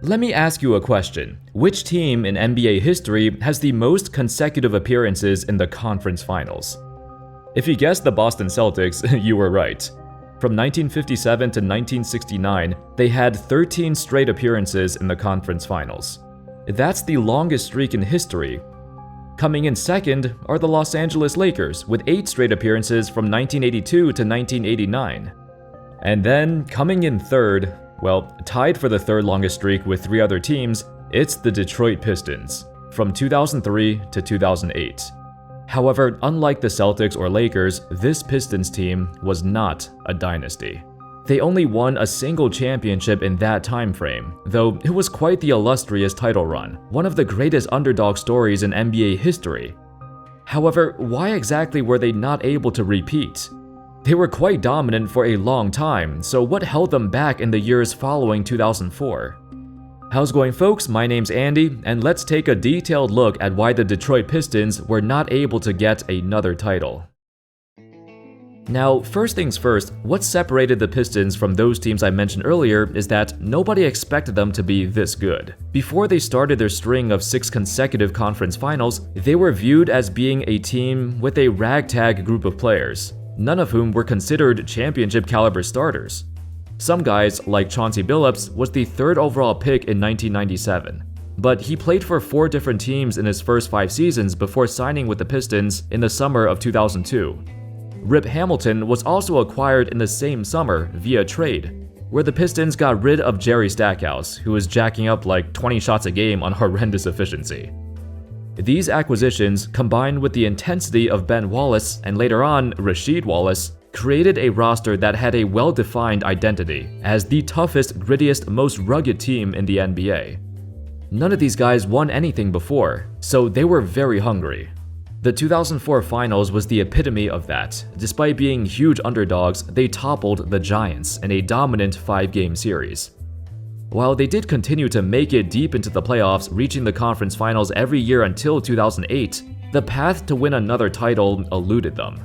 Let me ask you a question. Which team in NBA history has the most consecutive appearances in the conference finals? If you guessed the Boston Celtics, you were right. From 1957 to 1969, they had 13 straight appearances in the conference finals. That's the longest streak in history. Coming in second are the Los Angeles Lakers with 8 straight appearances from 1982 to 1989. And then, coming in third, well, tied for the third longest streak with 3 other teams, it's the Detroit Pistons, from 2003 to 2008. However, unlike the Celtics or Lakers, this Pistons team was not a dynasty. They only won a single championship in that time frame, though it was quite the illustrious title run, one of the greatest underdog stories in NBA history. However, why exactly were they not able to repeat? They were quite dominant for a long time, so what held them back in the years following 2004? How's it going, folks? My name's Andy, and let's take a detailed look at why the Detroit Pistons were not able to get another title. Now, first things first, what separated the Pistons from those teams I mentioned earlier is that nobody expected them to be this good. Before they started their string of 6 consecutive conference finals, they were viewed as being a team with a ragtag group of players, none of whom were considered championship-caliber starters. Some guys, like Chauncey Billups, was the 3rd overall pick in 1997, but he played for 4 different teams in his first 5 seasons before signing with the Pistons in the summer of 2002. Rip Hamilton was also acquired in the same summer via trade, where the Pistons got rid of Jerry Stackhouse, who was jacking up like 20 shots a game on horrendous efficiency. These acquisitions, combined with the intensity of Ben Wallace and later on Rasheed Wallace, created a roster that had a well-defined identity as the toughest, grittiest, most rugged team in the NBA. None of these guys won anything before, so they were very hungry. The 2004 finals was the epitome of that. Despite being huge underdogs, they toppled the Giants in a dominant 5-game series. While they did continue to make it deep into the playoffs, reaching the conference finals every year until 2008, the path to win another title eluded them.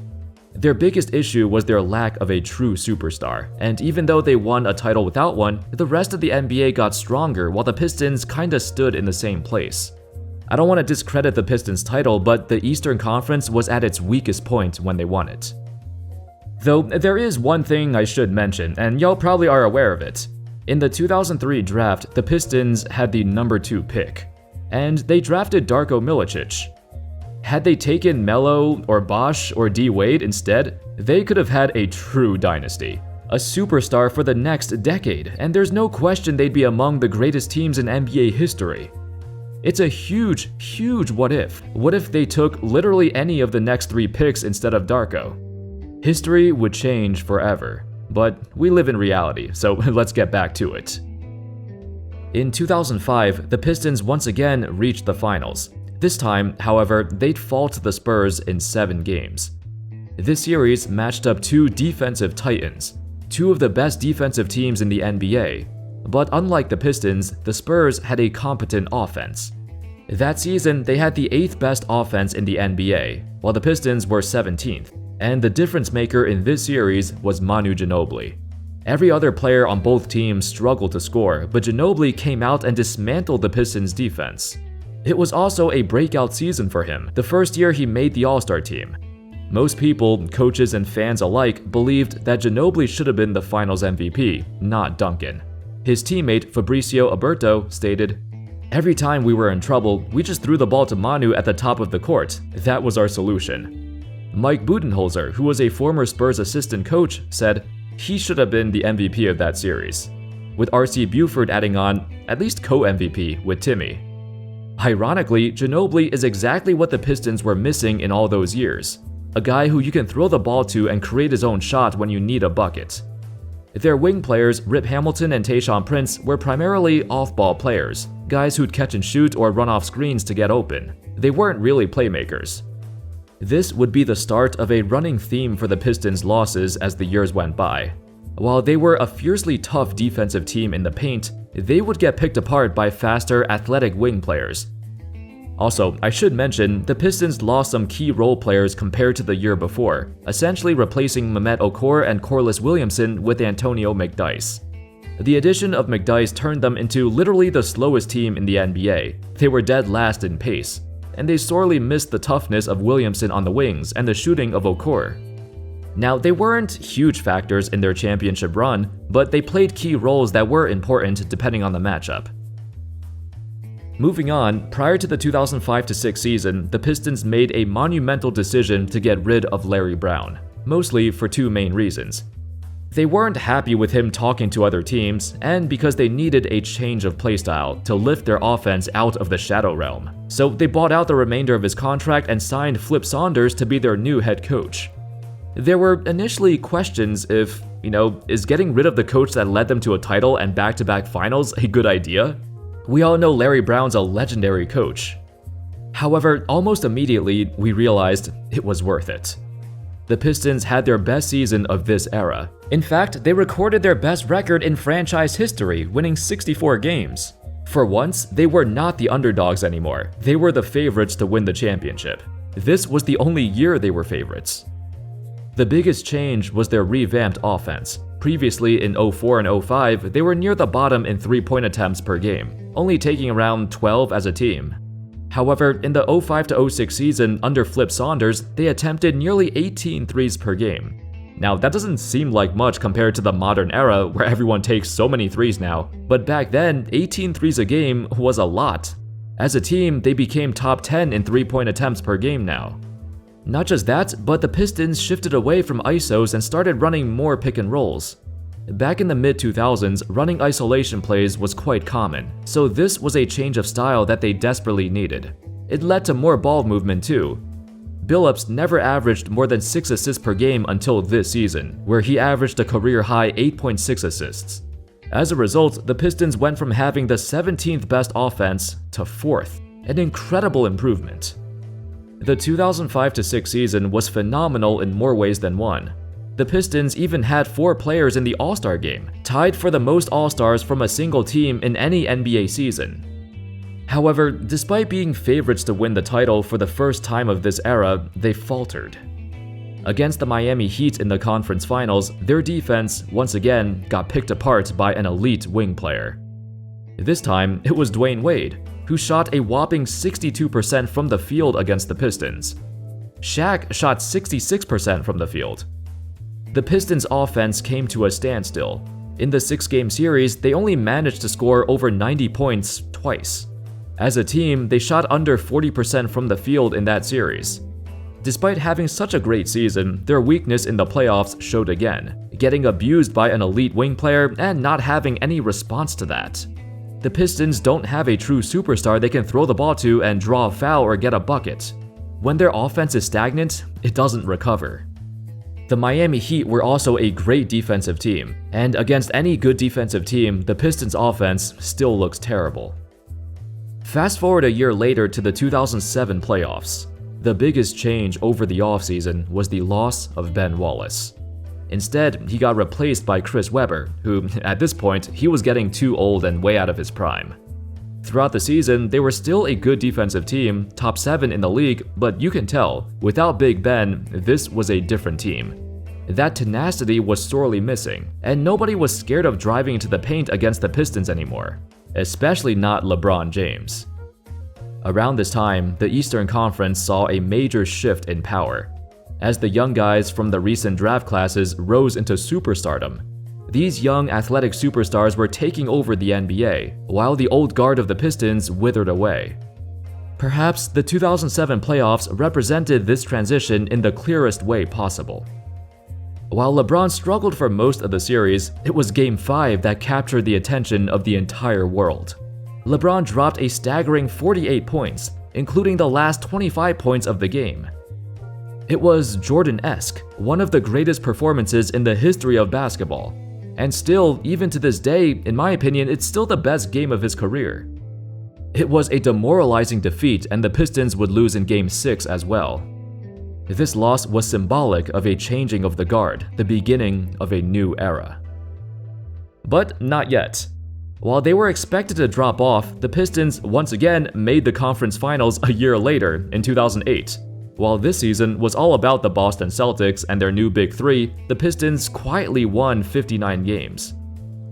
Their biggest issue was their lack of a true superstar, and even though they won a title without one, the rest of the NBA got stronger while the Pistons kinda stood in the same place. I don't want to discredit the Pistons title, but the Eastern Conference was at its weakest point when they won it. Though there is one thing I should mention, and y'all probably are aware of it. In the 2003 draft, the Pistons had the number 2 pick, and they drafted Darko Milicic. Had they taken Melo or Bosh or D. Wade instead, they could have had a true dynasty, a superstar for the next decade, and there's no question they'd be among the greatest teams in NBA history. It's a huge, huge what if. What if they took literally any of the next 3 picks instead of Darko? History would change forever, but we live in reality, so let's get back to it. In 2005, the Pistons once again reached the finals. This time, however, they'd fall to the Spurs in 7 games. This series matched up 2 defensive titans, 2 of the best defensive teams in the NBA. But unlike the Pistons, the Spurs had a competent offense. That season, they had the 8th best offense in the NBA, while the Pistons were 17th, and the difference maker in this series was Manu Ginobili. Every other player on both teams struggled to score, but Ginobili came out and dismantled the Pistons' defense. It was also a breakout season for him, the first year he made the All-Star team. Most people, coaches and fans alike, believed that Ginobili should have been the Finals MVP, not Duncan. His teammate Fabrizio Oberto stated, "Every time we were in trouble, we just threw the ball to Manu at the top of the court. That was our solution." Mike Budenholzer, who was a former Spurs assistant coach, said he should have been the MVP of that series, with R.C. Buford adding on, at least co-MVP with Timmy. Ironically, Ginobili is exactly what the Pistons were missing in all those years, a guy who you can throw the ball to and create his own shot when you need a bucket. Their wing players, Rip Hamilton and Tayshaun Prince, were primarily off-ball players, guys who'd catch and shoot or run off screens to get open. They weren't really playmakers. This would be the start of a running theme for the Pistons' losses as the years went by. While they were a fiercely tough defensive team in the paint, they would get picked apart by faster, athletic wing players. Also, I should mention, the Pistons lost some key role players compared to the year before, essentially replacing Mehmet Okur and Corliss Williamson with Antonio McDyess. The addition of McDyess turned them into literally the slowest team in the NBA. They were dead last in pace, and they sorely missed the toughness of Williamson on the wings and the shooting of Okor. Now, they weren't huge factors in their championship run, but they played key roles that were important depending on the matchup. Moving on, prior to the 2005-06 season, the Pistons made a monumental decision to get rid of Larry Brown, mostly for two main reasons. They weren't happy with him talking to other teams, and because they needed a change of playstyle to lift their offense out of the shadow realm. So they bought out the remainder of his contract and signed Flip Saunders to be their new head coach. There were initially questions if, is getting rid of the coach that led them to a title and back-to-back finals a good idea? We all know Larry Brown's a legendary coach. However, almost immediately, we realized it was worth it. The Pistons had their best season of this era. In fact, they recorded their best record in franchise history, winning 64 games. For once, they were not the underdogs anymore. They were the favorites to win the championship. This was the only year they were favorites. The biggest change was their revamped offense. Previously in 04 and 05, they were near the bottom in three-point attempts per game, only taking around 12 as a team. However, in the 05-06 season under Flip Saunders, they attempted nearly 18 threes per game. Now, that doesn't seem like much compared to the modern era where everyone takes so many threes now, but back then, 18 threes a game was a lot. As a team, they became top 10 in three-point attempts per game now. Not just that, but the Pistons shifted away from ISOs and started running more pick and rolls. Back in the mid-2000s, running isolation plays was quite common, so this was a change of style that they desperately needed. It led to more ball movement too. Billups never averaged more than 6 assists per game until this season, where he averaged a career-high 8.6 assists. As a result, the Pistons went from having the 17th best offense to 4th, an incredible improvement. The 2005-06 season was phenomenal in more ways than one. The Pistons even had 4 players in the All-Star game, tied for the most All-Stars from a single team in any NBA season. However, despite being favorites to win the title for the first time of this era, they faltered. Against the Miami Heat in the conference finals, their defense, once again, got picked apart by an elite wing player. This time, it was Dwayne Wade, who shot a whopping 62% from the field against the Pistons. Shaq shot 66% from the field. The Pistons' offense came to a standstill. In the 6-game series, they only managed to score over 90 points twice. As a team, they shot under 40% from the field in that series. Despite having such a great season, their weakness in the playoffs showed again, getting abused by an elite wing player and not having any response to that. The Pistons don't have a true superstar they can throw the ball to and draw a foul or get a bucket. When their offense is stagnant, it doesn't recover. The Miami Heat were also a great defensive team, and against any good defensive team, the Pistons' offense still looks terrible. Fast forward a year later to the 2007 playoffs. The biggest change over the offseason was the loss of Ben Wallace. Instead, he got replaced by Chris Webber, who, at this point, he was getting too old and way out of his prime. Throughout the season, they were still a good defensive team, top 7 in the league, but you can tell, without Big Ben, this was a different team. That tenacity was sorely missing, and nobody was scared of driving into the paint against the Pistons anymore, especially not LeBron James. Around this time, the Eastern Conference saw a major shift in power. As the young guys from the recent draft classes rose into superstardom, these young athletic superstars were taking over the NBA, while the old guard of the Pistons withered away. Perhaps the 2007 playoffs represented this transition in the clearest way possible. While LeBron struggled for most of the series, it was Game 5 that captured the attention of the entire world. LeBron dropped a staggering 48 points, including the last 25 points of the game. It was Jordan-esque, one of the greatest performances in the history of basketball. And still, even to this day, in my opinion, it's still the best game of his career. It was a demoralizing defeat, and the Pistons would lose in Game 6 as well. This loss was symbolic of a changing of the guard, the beginning of a new era. But not yet. While they were expected to drop off, the Pistons once again made the conference finals a year later, in 2008. While this season was all about the Boston Celtics and their new Big Three, the Pistons quietly won 59 games.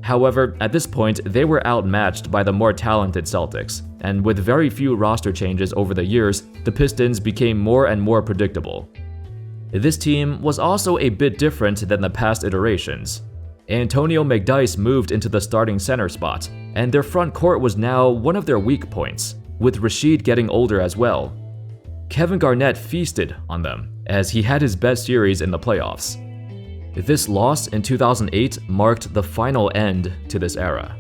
However, at this point, they were outmatched by the more talented Celtics, and with very few roster changes over the years, the Pistons became more and more predictable. This team was also a bit different than the past iterations. Antonio McDyess moved into the starting center spot, and their front court was now one of their weak points, with Rasheed getting older as well. Kevin Garnett feasted on them, as he had his best series in the playoffs. This loss in 2008 marked the final end to this era.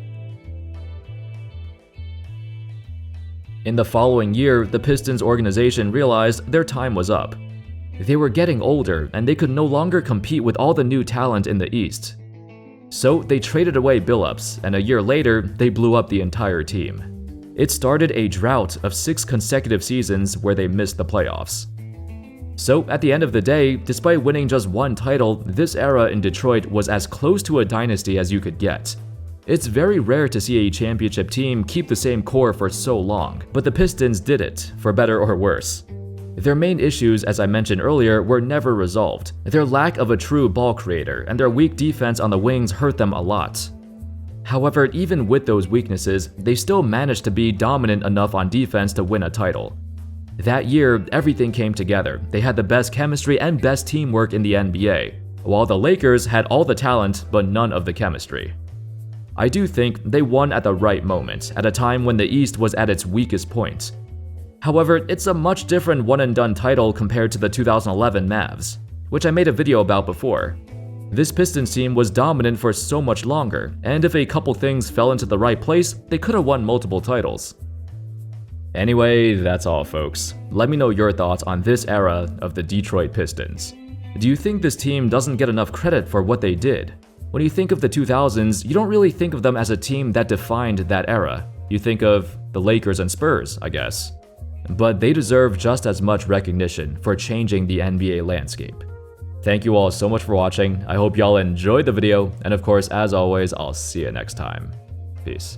In the following year, the Pistons organization realized their time was up. They were getting older, and they could no longer compete with all the new talent in the East. So they traded away Billups, and a year later, they blew up the entire team. It started a drought of 6 consecutive seasons where they missed the playoffs. So at the end of the day, despite winning just one title, this era in Detroit was as close to a dynasty as you could get. It's very rare to see a championship team keep the same core for so long, but the Pistons did it, for better or worse. Their main issues, as I mentioned earlier, were never resolved. Their lack of a true ball creator and their weak defense on the wings hurt them a lot. However, even with those weaknesses, they still managed to be dominant enough on defense to win a title. That year, everything came together. They had the best chemistry and best teamwork in the NBA, while the Lakers had all the talent but none of the chemistry. I do think they won at the right moment, at a time when the East was at its weakest point. However, it's a much different one-and-done title compared to the 2011 Mavs, which I made a video about before. This Pistons team was dominant for so much longer, and if a couple things fell into the right place, they could have won multiple titles. Anyway, that's all folks. Let me know your thoughts on this era of the Detroit Pistons. Do you think this team doesn't get enough credit for what they did? When you think of the 2000s, you don't really think of them as a team that defined that era. You think of the Lakers and Spurs, I guess. But they deserve just as much recognition for changing the NBA landscape. Thank you all so much for watching. I hope y'all enjoyed the video, and of course, as always, I'll see you next time. Peace.